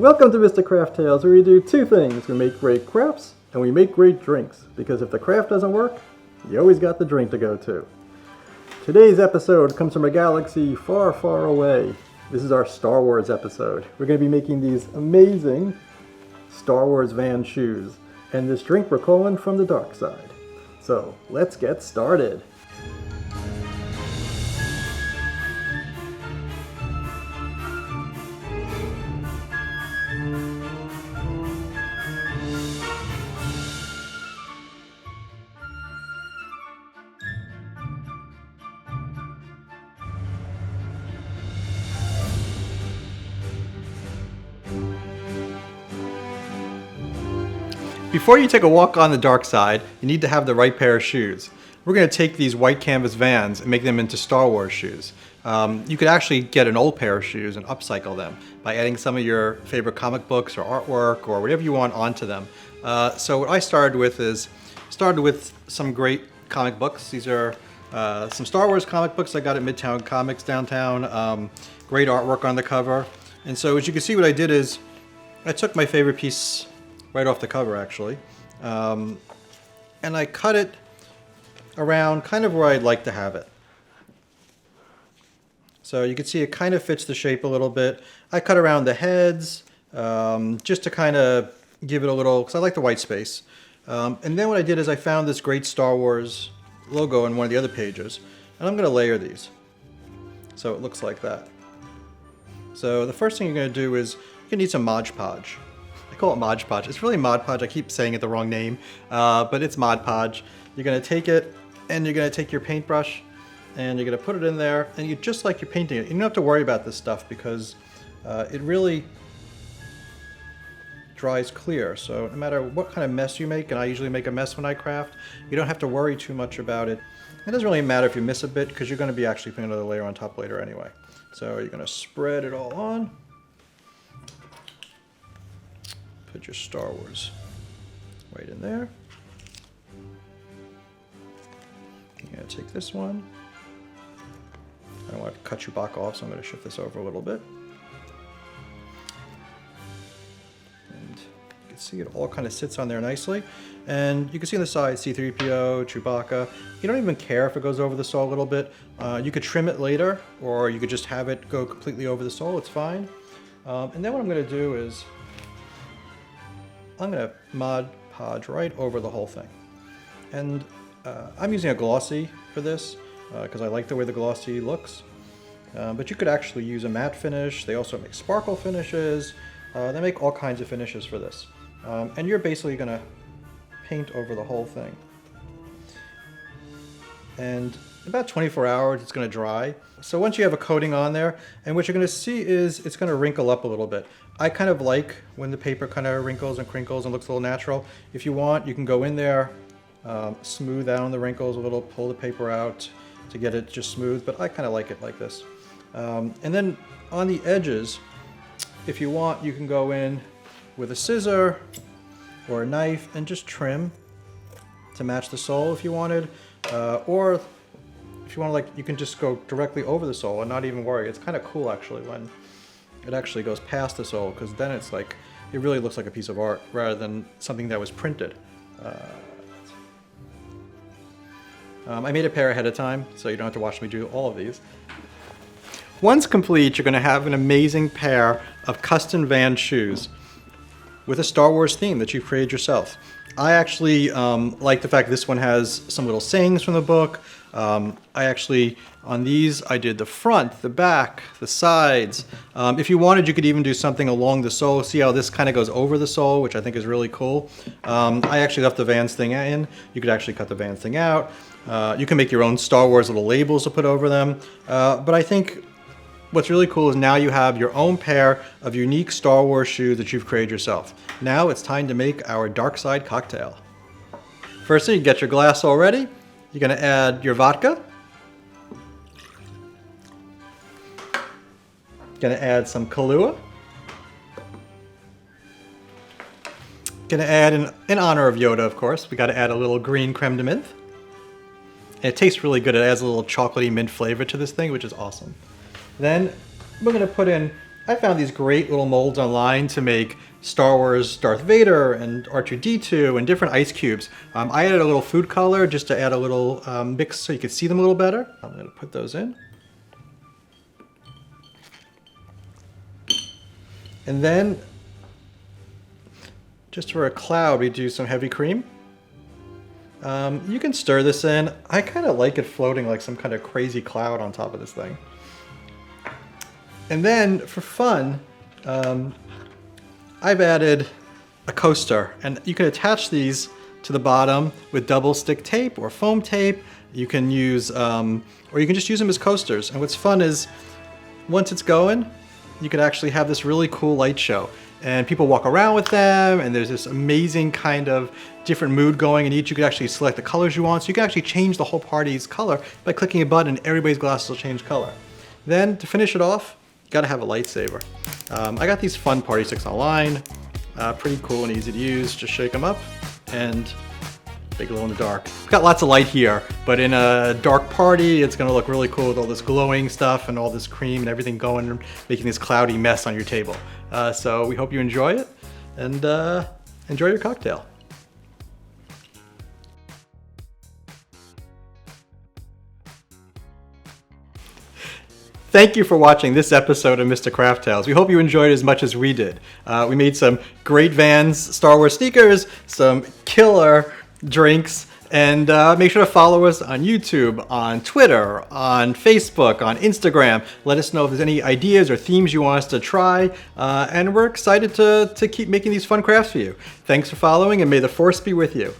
Welcome to Mr. Craft Tales, where we do two things. We make great crafts, and we make great drinks. Because if the craft doesn't work, you always got the drink to go to. Today's episode comes from a galaxy far, far away. This is our Star Wars episode. We're going to be making these amazing Star Wars Van shoes. And this drink we're calling From the Dark Side. So, let's get started. Before you take a walk on the dark side, you need to have the right pair of shoes. We're going to take these white canvas Vans and make them into Star Wars shoes. You could actually get an old pair of shoes and upcycle them by adding some of your favorite comic books or artwork or whatever you want onto them. So what I started with some great comic books. These are some Star Wars comic books I got at Midtown Comics downtown. Great artwork on the cover. And so as you can see, what I did is I took my favorite piece right off the cover actually, and I cut it around kind of where I'd like to have it. So you can see it kind of fits the shape a little bit. I cut around the heads just to kind of give it a little, because I like the white space. And then what I did is I found this great Star Wars logo on one of the other pages, and I'm going to layer these so it looks like that. So the first thing you're going to do is you're going to need some Mod Podge. I call it Mod Podge. It's really Mod Podge. I keep saying it the wrong name, but it's Mod Podge. You're going to take it and you're going to take your paintbrush and you're going to put it in there, and you just like you're painting it. You don't have to worry about this stuff because it really dries clear. So no matter what kind of mess you make, and I usually make a mess when I craft, you don't have to worry too much about it. It doesn't really matter if you miss a bit because you're going to be actually putting another layer on top later anyway. So you're going to spread it all on. Put your Star Wars right in there. You're going to take this one. I don't want to cut Chewbacca off, so I'm going to shift this over a little bit. And you can see it all kind of sits on there nicely. And you can see on the side C-3PO, Chewbacca. You don't even care if it goes over the sole a little bit. You could trim it later, or you could just have it go completely over the sole. It's fine. And then what I'm going to do is I'm going to Mod Podge right over the whole thing. And I'm using a glossy for this because I like the way the glossy looks. But you could actually use a matte finish. They also make sparkle finishes. They make all kinds of finishes for this. And you're basically going to paint over the whole thing. And about 24 hours it's going to dry. So once you have a coating on there, and what you're going to see is it's going to wrinkle up a little bit. I kind of like when the paper kind of wrinkles and crinkles and looks a little natural. If you want, you can go in there, smooth out the wrinkles a little, pull the paper out to get it just smooth, but I kind of like it like this. And then on the edges, if you want, you can go in with a scissor or a knife and just trim to match the sole if you wanted, or if you want to, like, you can just go directly over the sole and not even worry. It's kind of cool actually when it actually goes past the sole, because then it's like, it really looks like a piece of art rather than something that was printed. I made a pair ahead of time, so you don't have to watch me do all of these. Once complete, you're going to have an amazing pair of custom Van shoes with a Star Wars theme that you've created yourself. I actually like the fact this one has some little sayings from the book. I actually, on these, I did the front, the back, the sides. If you wanted, you could even do something along the sole. See how this kind of goes over the sole, which I think is really cool. I actually left the Vans thing in. You could actually cut the Vans thing out. You can make your own Star Wars little labels to put over them. But I think what's really cool is now you have your own pair of unique Star Wars shoes that you've created yourself. Now it's time to make our dark side cocktail. First thing, you get your glass all ready. You're going to add your vodka. Going to add some Kahlua. Going to add, in honor of Yoda, of course, we got to add a little green creme de menthe. And it tastes really good. It adds a little chocolatey mint flavor to this thing, which is awesome. Then we're going to put in I found these great little molds online to make Star Wars Darth Vader and R2-D2 and different ice cubes. I added a little food color just to add a little mix so you could see them a little better. I'm going to put those in. And then, just for a cloud, we do some heavy cream. You can stir this in. I kind of like it floating like some kind of crazy cloud on top of this thing. And then, for fun, I've added a coaster, and you can attach these to the bottom with double stick tape or foam tape. You can use, or you can just use them as coasters. And what's fun is, once it's going, you can actually have this really cool light show. And people walk around with them, and there's this amazing kind of different mood going in each. You can actually select the colors you want, so you can actually change the whole party's color by clicking a button, and everybody's glasses will change color. Then, to finish it off, you gotta have a lightsaber. I got these fun party sticks online. Pretty cool and easy to use. Just shake them up, and they glow in the dark. It's got lots of light here, but in a dark party, it's gonna look really cool with all this glowing stuff and all this cream and everything going and making this cloudy mess on your table. So we hope you enjoy it, and enjoy your cocktail. Thank you for watching this episode of Mr. Craft Tales. We hope you enjoyed it as much as we did. We made some great Vans Star Wars sneakers, some killer drinks, and make sure to follow us on YouTube, on Twitter, on Facebook, on Instagram. Let us know if there's any ideas or themes you want us to try, and we're excited to keep making these fun crafts for you. Thanks for following, and may the Force be with you.